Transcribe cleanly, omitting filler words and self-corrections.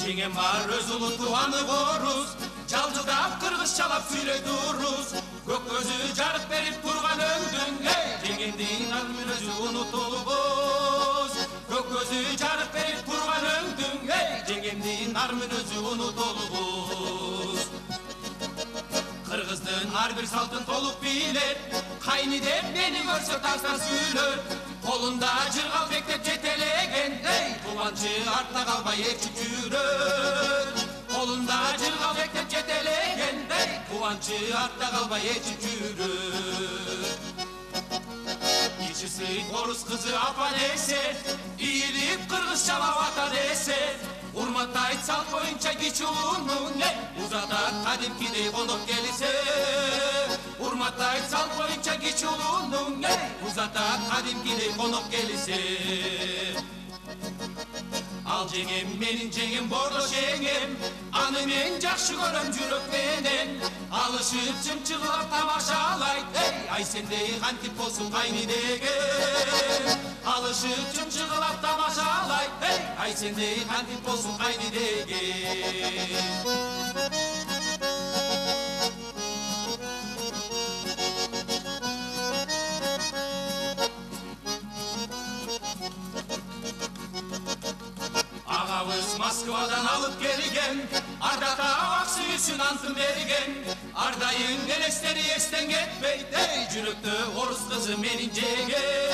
Жеңем бар өз улуту анық орус, жалжылдап кыргызчалап сүйлөйдү урус. Көк көзү жарык берип турган өңдүң, жеңемдин ар мүнөзү унутулбус. Көк көзү жарык берип турган өңдүң, жеңемдин ар мүнөзү унутулбус. Кыргыздын ар бир салтын толук билет, кайны деп мени көрсө тарсан сүйлөт. Колунда жыргал бектеп жетелеген, тубанчы артта калбай ээрчип жүрөт. Колунда жыргал бектеп жетелеген, тубанчы артта калбай ээрчип жүрөт. Кичиси орус кызы апа десе, ийилип кыргызчалап ата десе, урматтайт салт боюнча кичи улунун, узатат кадимкидей коноп келисе. Урматтайт салт боюнча кичи улунун, узатат кадимкидей коноп келисе. Ал жеңем менин жеңем бордо жеңем, аны мен жакшы көрөм жүрөк менен. Алышып чымчыгылап тамашалайт, ай сендей кантип болсун кайны деген. Алышып чымчыгылап тамашалайт, ай сендей кантип болсун кайны деген. Агабыз Москвадан алып келген, ардата ак сүйүүсүн антын берген. Ардайын элестери эстен кетпейт, жүрөктө орус кызы менин жеңем.